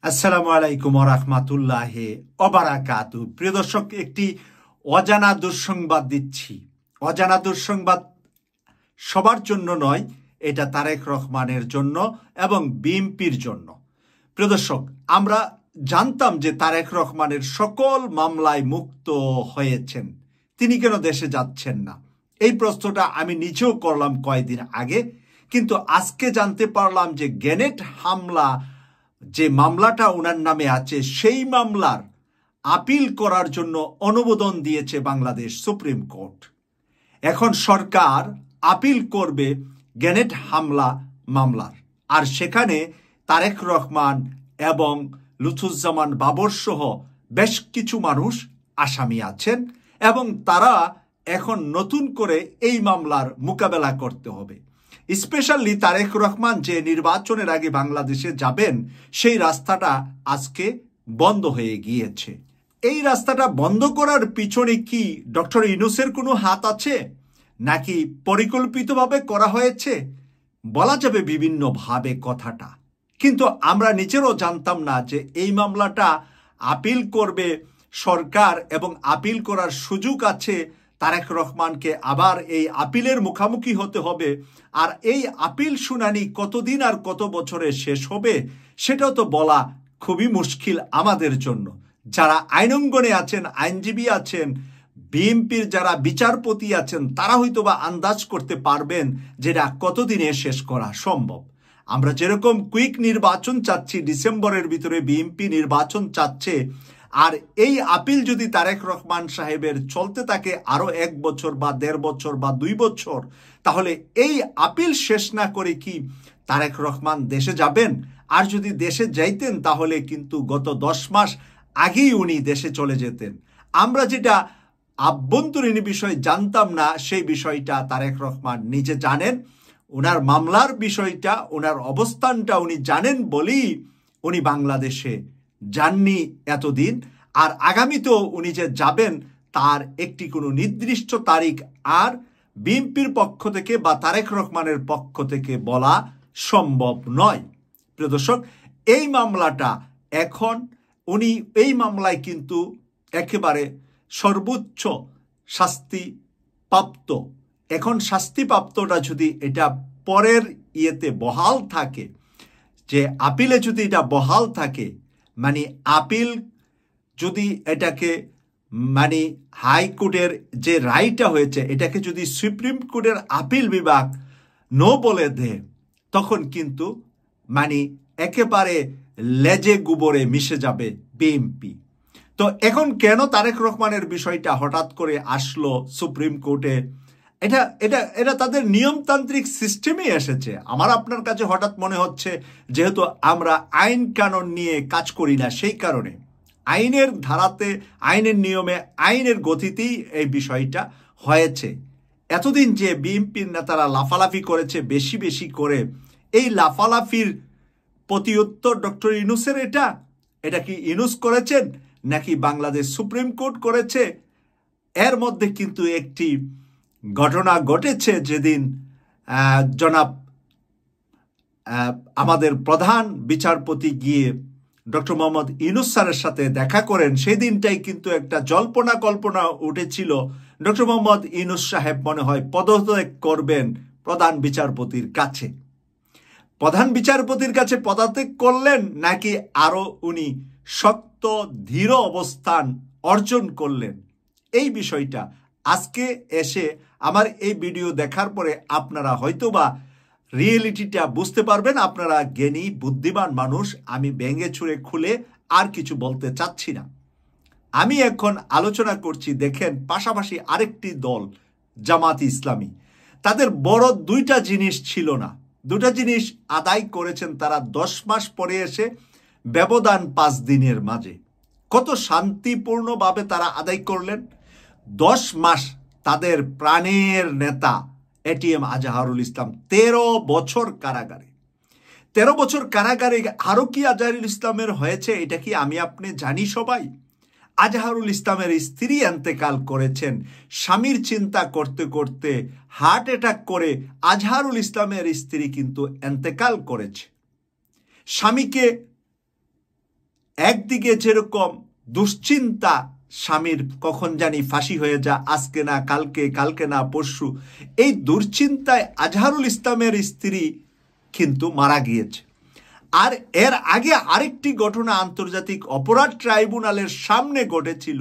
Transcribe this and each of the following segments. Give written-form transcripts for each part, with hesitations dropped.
আসসালামু আলাইকুম ওয়া রাহমাতুল্লাহি ওয়া বারাকাতু। প্রিয় দর্শক, একটি অজানা দুঃসংবাদ দিচ্ছি। অজানা দুঃসংবাদ সবার জন্য নয়, এটা তারেক রহমানের জন্য এবং বিএনপির জন্য। প্রিয় দর্শক, আমরা জানতাম যে তারেক রহমানের সকল মামলায় মুক্ত হয়েছেন, তিনি কেন দেশে যাচ্ছেন না? এই প্রশ্নটা আমি নিজেও করলাম কয়েকদিন আগে, কিন্তু আজকে জানতে পারলাম যে গ্রেনেড হামলা যে মামলাটা ওনার নামে আছে, সেই মামলার আপিল করার জন্য অনুমোদন দিয়েছে বাংলাদেশ সুপ্রিম কোর্ট। এখন সরকার আপিল করবে গ্রেনেড হামলা মামলার, আর সেখানে তারেক রহমান এবং লুৎফুজ্জামান বাবর সহ বেশ কিছু মানুষ আসামি আছেন এবং তারা এখন নতুন করে এই মামলার মোকাবেলা করতে হবে। স্পেশালি তারেক রহমান যে নির্বাচনের আগে বাংলাদেশে যাবেন, সেই রাস্তাটা আজকে বন্ধ হয়ে গিয়েছে। এই রাস্তাটা বন্ধ করার পিছনে কি ডক্টর ইউনূসের কোনো হাত আছে, নাকি পরিকল্পিতভাবে করা হয়েছে? বলা যাবে বিভিন্নভাবে কথাটা, কিন্তু আমরা নিজেরও জানতাম না যে এই মামলাটা আপিল করবে সরকার এবং আপিল করার সুযোগ আছে তারেক রহমানকে। আবার এই আপিলের মুখোমুখি হতে হবে, আর এই আপিল শুনানি কতদিন আর কত বছরে শেষ হবে সেটাও তো বলা খুবই মুশকিল আমাদের জন্য। যারা আইনঙ্গনে আছেন, আইনজীবী আছেন, বিএনপির যারা বিচারপতি আছেন, তারা হয়তো বা আন্দাজ করতে পারবেন যেটা কতদিনে শেষ করা সম্ভব। আমরা যেরকম কুইক নির্বাচন চাচ্ছি, ডিসেম্বরের ভিতরে বিএনপি নির্বাচন চাচ্ছে, আর এই আপিল যদি তারেক রহমান সাহেবের চলতে থাকে আরো 1 বছর বা 1.5 বছর বা 2 বছর, তাহলে এই আপিল শেষ না করে কি তারেক রহমান দেশে যাবেন? আর যদি দেশে যাইতেন তাহলে কিন্তু গত 10 মাস আগেই উনি দেশে চলে যেতেন। আমরা যেটা আভ্যন্তরীণ বিষয় জানতাম না, সেই বিষয়টা তারেক রহমান নিজে জানেন। ওনার মামলার বিষয়টা, ওনার অবস্থানটা উনি জানেন বলেই উনি বাংলাদেশে যাননি এতদিন। আর আগামীতেও উনি যে যাবেন তার একটি কোনো নির্দিষ্ট তারিখ আর বিএনপির পক্ষ থেকে বা তারেক রহমানের পক্ষ থেকে বলা সম্ভব নয়। প্রিয় দর্শক, এই মামলাটা এখন উনি এই মামলায় কিন্তু একেবারে সর্বোচ্চ শাস্তি প্রাপ্ত। এখন শাস্তিপ্রাপ্তটা যদি এটা পরের ইয়েতে বহাল থাকে, যে আপিলে যদি এটা বহাল থাকে, মানে আপিল যদি এটাকে মানে হাইকোর্টের যে রায়টা হয়েছে এটাকে যদি সুপ্রিম কোর্টের আপিল বিভাগ নো বলে দেয়, তখন কিন্তু মানে একেবারে লেজে গোবরে মিশে যাবে বিএনপি। তো এখন কেন তারেক রহমানের বিষয়টা হঠাৎ করে আসলো সুপ্রিম কোর্টে? এটা এটা এটা তাদের নিয়মতান্ত্রিক সিস্টেমে এসেছে। আমার আপনার কাছে হঠাৎ মনে হচ্ছে যেহেতু আমরা আইন কানুন নিয়ে কাজ করি না, সেই কারণে আইনের ধারাতে, আইনের নিয়মে, আইনের গতিতেই এই বিষয়টা হয়েছে। এতদিন যে বিএনপির নেতারা লাফালাফি করেছে বেশি বেশি করে, এই লাফালাফির প্রতি উত্তর ডক্টর ইউনূসের এটা কি ইউনূস করেছেন নাকি বাংলাদেশ সুপ্রিম কোর্ট করেছে? এর মধ্যে কিন্তু একটি ঘটনা ঘটেছে, যেদিন জনাব আমাদের প্রধান বিচারপতি গিয়ে ডক্টর মোহাম্মদ ইউনূস স্যারের সাথে দেখা করেন, সেই দিনটাই কিন্তু একটা জল্পনা কল্পনা উঠেছিল ডক্টর মোহাম্মদ ইউনূস সাহেব মনে হয় পদত্যাগ করবেন প্রধান বিচারপতির কাছে। প্রধান বিচারপতির কাছে পদত্যাগ করলেন নাকি আরো উনি শক্ত দৃঢ় অবস্থান অর্জন করলেন, এই বিষয়টা আজকে এসে আমার এই ভিডিও দেখার পরে আপনারা হয়তোবা রিয়েলিটিটা বুঝতে পারবেন। আপনারা জ্ঞানী বুদ্ধিমান মানুষ, আমি ভেঙে ছুঁড়ে খুলে আর কিছু বলতে চাচ্ছি না। আমি এখন আলোচনা করছি, দেখেন পাশাপাশি আরেকটি দল জামাত ইসলামী, তাদের বড় 2টা জিনিস ছিল না, 2টা জিনিস আদায় করেছেন তারা 10 মাস পরে এসে, ব্যবধান 5 দিনের মাঝে। কত শান্তিপূর্ণভাবে তারা আদায় করলেন। 10 মাস তাদের প্রাণের নেতা এটিএম আজহারুল ইসলাম 13 বছর কারাগারে। 13 বছর কারাগারে আরো কি আজহারুল ইসলামের হয়েছে এটা কি আমি আপনি জানি সবাই? আজহারুল ইসলামের স্ত্রী এন্তেকাল করেছেন। স্বামীর চিন্তা করতে করতে হার্ট অ্যাটাক করে আজহারুল ইসলামের স্ত্রী কিন্তু এন্তেকাল করেছে। স্বামীকে একদিকে যেরকম দুশ্চিন্তা, স্বামীর কখন জানি ফাঁসি হয়ে যা, আজকে না কালকে, কালকে না পরশু, এই দুশ্চিন্তায় আজহারুল ইসলামের স্ত্রী কিন্তু মারা গিয়েছে। আর এর আগে আরেকটি ঘটনা আন্তর্জাতিক অপরাধ ট্রাইব্যুনালের সামনে ঘটেছিল।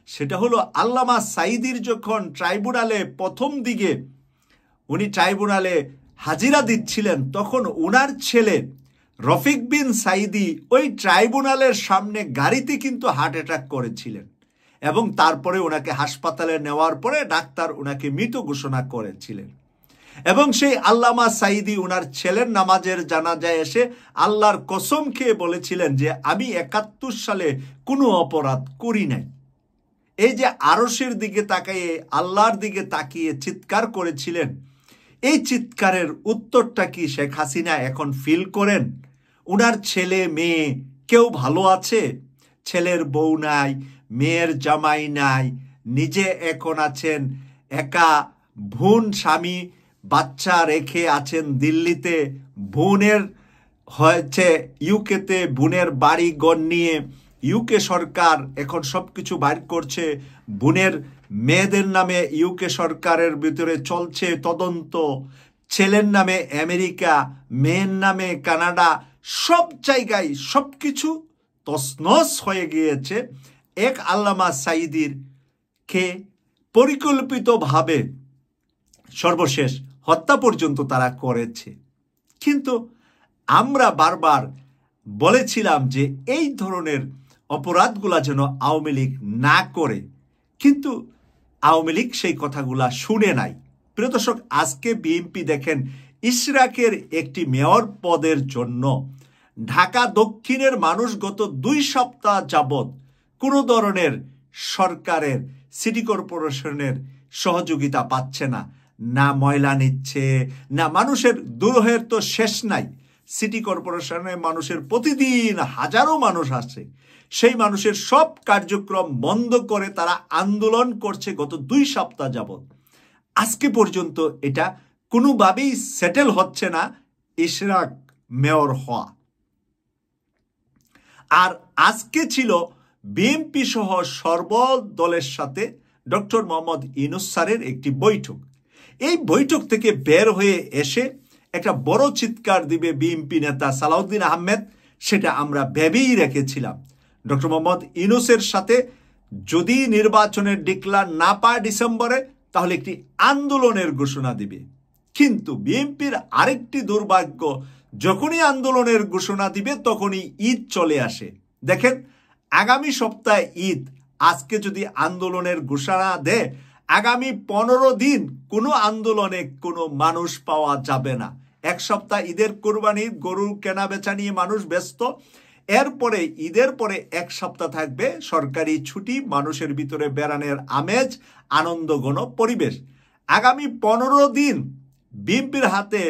সেটা হলো আল্লামা সাঈদীর যখন ট্রাইব্যুনালে প্রথম দিকে উনি ট্রাইব্যুনালে হাজিরা দিচ্ছিলেন, তখন ওনার ছেলে রফিক বিন সাঈদী ওই ট্রাইব্যুনালের সামনে গাড়িতে কিন্তু হার্ট অ্যাটাক করেছিলেন এবং তারপরে ওনাকে হাসপাতালে নেওয়ার পরে ডাক্তার ওনাকে মৃত ঘোষণা করেছিলেন। এবং সেই আল্লামা সাঈদী ওনার ছেলের নামাজের জানাজায় এসে আল্লাহর কসম খেয়ে বলেছিলেন যে আমি 71 সালে কোনো অপরাধ করি নাই। এই যে আরশের দিকে তাকিয়ে, আল্লাহর দিকে তাকিয়ে চিৎকার করেছিলেন, এই চিৎকারের উত্তরটা কি শেখ হাসিনা এখন ফিল করেন? উনার ছেলে মেয়ে কেউ ভালো আছে? ছেলের বউ নাই, মেয়ের জামাই নাই, নিজে এখন আছেন একা, বোন স্বামী বাচ্চা রেখে আছেন দিল্লিতে, বোনের হয়েছে ইউকেতে, বোনের বাড়ি ঘর নিয়ে ইউকে সরকার এখন সব কিছু বাইর করছে, বোনের মেয়েদের নামে ইউকে সরকারের ভিতরে চলছে তদন্ত, ছেলের নামে আমেরিকা, মেয়ের নামে কানাডা, সব জায়গায় সব কিছু তছনছ হয়ে গিয়েছে। এক আল্লামা সাঈদীর কে পরিকল্পিতভাবে সর্বশেষ হত্যা পর্যন্ত তারা করেছে। কিন্তু আমরা বারবার বলেছিলাম যে এই ধরনের অপরাধগুলা যেন আওয়ামী লীগ না করে, কিন্তু আওয়ামী লীগ সেই কথাগুলা শুনে নাই। প্রিয় দর্শক, আজকে বিএনপি দেখেন ইশরাকের একটি মেয়র পদের জন্য ঢাকা দক্ষিণের মানুষ গত 2 সপ্তাহ যাবৎ কোনো ধরনের সরকারের সিটি কর্পোরেশনের সহযোগিতা পাচ্ছে না, না ময়লা নিচ্ছে, না মানুষের দুরহের তো শেষ নাই। সিটি কর্পোরেশনের মানুষের প্রতিদিন হাজারো মানুষ আসে, সেই মানুষের সব কার্যক্রম বন্ধ করে তারা আন্দোলন করছে গত 2 সপ্তাহ যাবৎ। আজকে পর্যন্ত এটা কোনোভাবেই সেটেল হচ্ছে না ইশরাক মেয়র হওয়া। আর আজকে ছিল বিএনপি সহ সর্বদলের সাথে ডক্টর মোহাম্মদ ইউনূস স্যারের একটি বৈঠক। এই বৈঠক থেকে বের হয়ে এসে একটা বড় চিৎকার দিবে বিএনপি নেতা সালাউদ্দিন আহমেদ, সেটা আমরা ভেবেই রেখেছিলাম। ডক্টর মোহাম্মদ ইউনূসের সাথে যদি নির্বাচনের ডিক্লার না পায় ডিসেম্বরে, তাহলে একটি আন্দোলনের ঘোষণা দিবে। কিন্তু বিএনপির আরেকটি দুর্ভাগ্য, যখনই আন্দোলনের ঘোষণা দিবে তখনই ঈদ চলে আসে। দেখেন, আগামী সপ্তাহে ঈদ, আজকে যদি আন্দোলনের ঘোষণা দেয়, আগামী 15 দিন কোনো আন্দোলনে কোনো মানুষ পাওয়া যাবে না। 1 সপ্তাহ ঈদের কোরবানির গরু কেনা বেচা নিয়ে মানুষ ব্যস্ত, এরপরে ঈদের পরে 1 সপ্তাহ থাকবে সরকারি ছুটি, মানুষের ভিতরে বেড়ানোর আমেজ, আনন্দঘন পরিবেশ। আগামী 15 দিন বিএনপির হাতে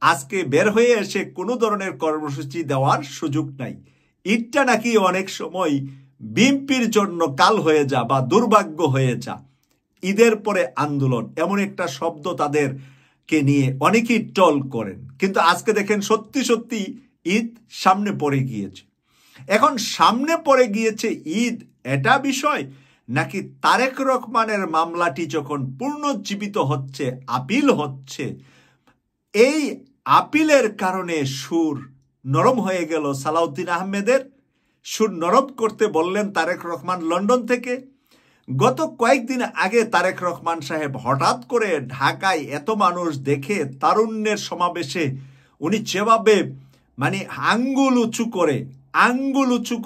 আজকে বের হয়ে এসে কোনো ধরনের কর্মসূচি দেওয়ার সুযোগ নাই। ঈদটা নাকি অনেক সময় বিএনপির জন্য কাল হয়ে যা বা দুর্ভাগ্য হয়ে যা। ঈদের পরে আন্দোলন, এমন একটা শব্দ তাদেরকে নিয়ে অনেকেই টল করেন, কিন্তু আজকে দেখেন সত্যি সত্যি ঈদ সামনে পড়ে গিয়েছে। এখন সামনে পড়ে গিয়েছে ঈদ, এটা বিষয়, নাকি তারেক রহমানের মামলাটি যখন পুনর্জীবিত হচ্ছে, আপিল হচ্ছে, এই আপিলের কারণে সুর নরম হয়ে গেল সালাউদ্দিন আহমেদের। সুর নরম করতে বললেন তারেক রহমান লন্ডন থেকে। গত কয়েকদিন আগে তারেক রহমান সাহেব হঠাৎ করে ঢাকায় এত মানুষ দেখে তারুণ্যের সমাবেশে উনি যেভাবে আঙ্গুল উঁচু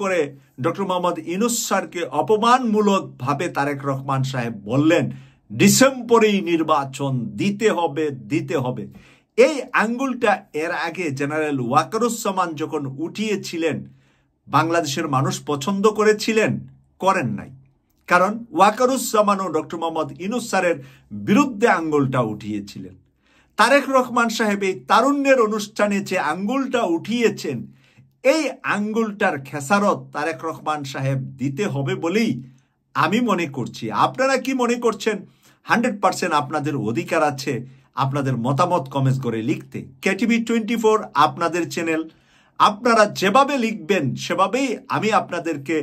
করে ডক্টর মোহাম্মদ ইউনূস স্যারকে অপমানমূলকভাবে তারেক রহমান সাহেব বললেন ডিসেম্বরেই নির্বাচন দিতে হবে। এই আঙ্গুলটা এর আগে জেনারেল ওয়াকারুজ্জামান যখন উঠিয়েছিলেন, বাংলাদেশের মানুষ পছন্দ করেন নাই, কারণ ওয়াকারুজ্জামানও ডক্টর মোহাম্মদ ইউনূস স্যারের বিরুদ্ধে আঙ্গুলটা উঠিয়েছিলেন। তারেক রহমান সাহেব এই তারুণ্যের অনুষ্ঠানে যে আঙ্গুলটা উঠিয়েছেন, এই আঙ্গুলটার খেসারত তারেক রহমান সাহেব দিতে হবে বলেই আমি মনে করছি। আপনারা কি মনে করছেন? 100% আপনাদের অধিকার আছে আপনাদের মতামত কমেন্টস করে লিখতে। কেটিভি 24 আপনাদের চ্যানেল, আপনারা যেভাবে লিখবেন সেভাবেই আমি আপনাদেরকে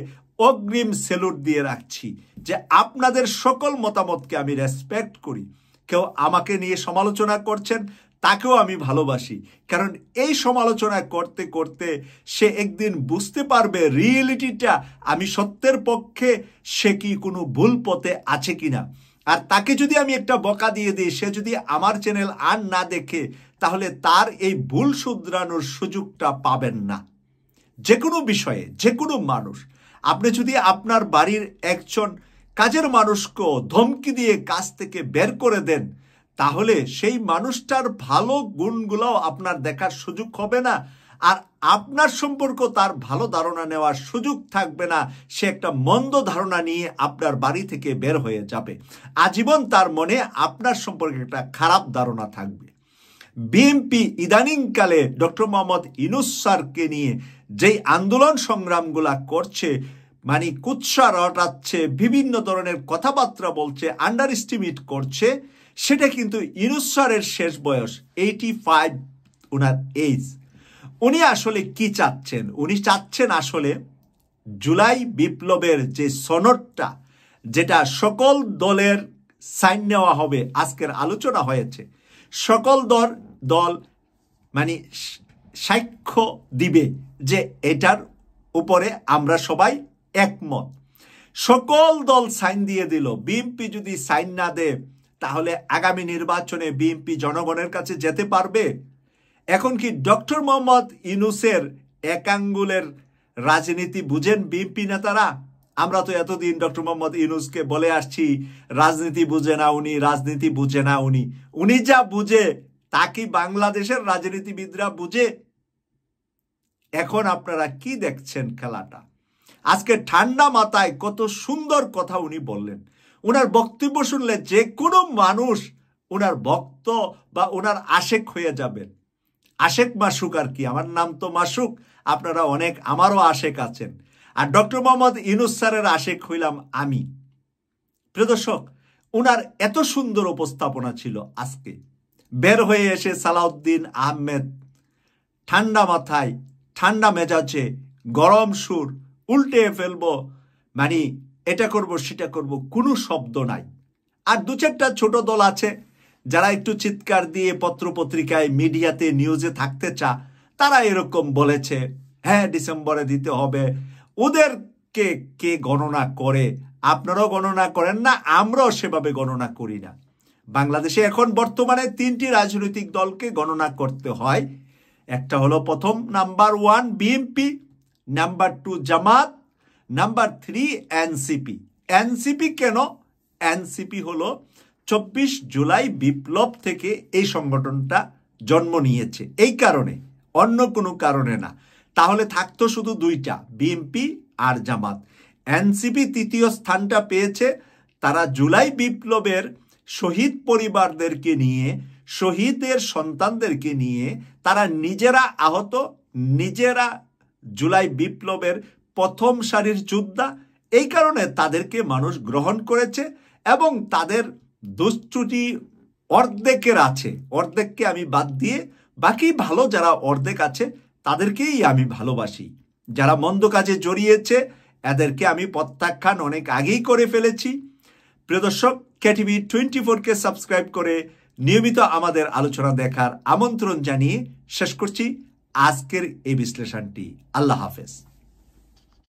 অগ্রিম স্যালুট দিয়ে রাখছি যে আপনাদের সকল মতামতকে আমি রেসপেক্ট করি। কেউ আমাকে নিয়ে সমালোচনা করছেন, তাকেও আমি ভালোবাসি, কারণ এই সমালোচনা করতে করতে সে একদিন বুঝতে পারবে রিয়েলিটিটা, আমি সত্যের পক্ষে, সে কি কোনো ভুল পথে আছে কিনা। আর তাকে যদি আমি একটা বকা দিয়ে দিই, সে যদি আমার চ্যানেল আর না দেখে, তাহলে তার এই ভুল শুধরানোর সুযোগটা পাবেন না। যে কোনো বিষয়ে, যে কোনো মানুষ, আপনি যদি আপনার বাড়ির একজন কাজের মানুষকেও ধমকি দিয়ে কাজ থেকে বের করে দেন, তাহলে সেই মানুষটার ভালো গুণগুলো আপনার দেখার সুযোগ হবে না, আর আপনার সম্পর্ক তার ভালো ধারণা নেওয়ার সুযোগ থাকবে না। সে একটা মন্দ ধারণা নিয়ে আপনার বাড়ি থেকে বের হয়ে যাবে। আজীবন তার মনে আপনার সম্পর্কে একটা খারাপ ধারণা থাকবে। বিএনপি ইদানিংকালে ডক্টর মোহাম্মদ ইউনূস স্যারকে নিয়ে যেই আন্দোলন সংগ্রামগুলা করছে, মানে কুৎসা রটাচ্ছে, বিভিন্ন ধরনের কথাবার্তা বলছে, আন্ডার এস্টিমেট করছে, সেটা কিন্তু ইউনূস স্যারের শেষ বয়স 85 ওনার এজ। উনি আসলে কি চাচ্ছেন? উনি চাচ্ছেন আসলে জুলাই বিপ্লবের যে সনদটা, যেটা সকল দলের সাইন নেওয়া হবে, আজকের আলোচনা হয়েছে, সকল দল মানে সাক্ষ্য দিবে যে এটার উপরে আমরা সবাই একমত। সকল দল সাইন দিয়ে দিল। বিএনপি যদি সাইন না দেয়, তাহলে আগামী নির্বাচনে বিএনপি জনগণের কাছে যেতে পারবে? এখন কি ডক্টর মোহাম্মদ ইউনূসের এক আঙ্গুলের রাজনীতি বুঝেন বিএনপি নেতারা? আমরা তো এতদিন ডক্টর মোহাম্মদ ইউনূসকে বলে আসছি রাজনীতি বুঝে না উনি, রাজনীতি বুঝে না উনি। উনি যা বুঝে তা কি বাংলাদেশের রাজনীতিবিদরা বুঝে? এখন আপনারা কি দেখছেন খেলাটা? আজকে ঠান্ডা মাথায় কত সুন্দর কথা উনি বললেন। ওনার বক্তব্য শুনলে যে কোনো মানুষ ওনার ভক্ত বা ওনার আশেক হয়ে যাবেন। আশেক মাসুক আর কি, আমার নাম তো মাসুক, আপনারা অনেক আমারও আশেক আছেন। আর ডক্টর মোহাম্মদ ইউনূস স্যারের আশেক হইলাম আমি। প্রিয় দর্শক, ওনার এত সুন্দর উপস্থাপনা ছিল। আজকে বের হয়ে এসে সালাউদ্দিন আহমেদ ঠান্ডা মাথায়, ঠান্ডা মেজাজে, গরম সুর, উল্টে ফেলবো, মানে এটা করব সেটা করব, কোনো শব্দ নাই। আর দু চারটা ছোট দল আছে যারা একটু চিৎকার দিয়ে পত্রপত্রিকায়, মিডিয়াতে, নিউজে থাকতে চা, তারা এরকম বলেছে, হ্যাঁ ডিসেম্বরে দিতে হবে। ওদেরকে কে গণনা করে? আপনারাও গণনা করেন না, আমরাও সেভাবে গণনা করি না। বাংলাদেশে এখন বর্তমানে 3টি রাজনৈতিক দলকে গণনা করতে হয়। একটা হলো প্রথম নাম্বার 1 বিএনপি, নাম্বার 2 জামাত, নাম্বার 3 এনসিপি। এনসিপি কেন? এনসিপি হলো 24 জুলাই বিপ্লব থেকে এই সংগঠনটা জন্ম নিয়েছে, এই কারণে, অন্য কোনো কারণে না। তাহলে থাকতো শুধু 2টা, বিএনপি আর জামাত। এনসিপি তৃতীয় স্থানটা পেয়েছে। তারা জুলাই বিপ্লবের শহীদ পরিবারদেরকে নিয়ে, শহীদের সন্তানদেরকে নিয়ে, তারা নিজেরা আহত, নিজেরা জুলাই বিপ্লবের প্রথম সারির যোদ্ধা, এই কারণে তাদেরকে মানুষ গ্রহণ করেছে। এবং তাদের দুষ্ত্রুটি অর্ধেকের আছে, অর্ধেককে আমি বাদ দিয়ে বাকি ভালো যারা অর্ধেক আছে তাদেরকেই আমি ভালোবাসি। যারা মন্দ কাজে জড়িয়েছে এদেরকে আমি প্রত্যাখ্যান অনেক আগেই করে ফেলেছি। প্রিয় দর্শক, কেটিভি 24-কে সাবস্ক্রাইব করে নিয়মিত আমাদের আলোচনা দেখার আমন্ত্রণ জানিয়ে শেষ করছি আজকের এই বিশ্লেষণটি। আল্লাহ হাফেজ।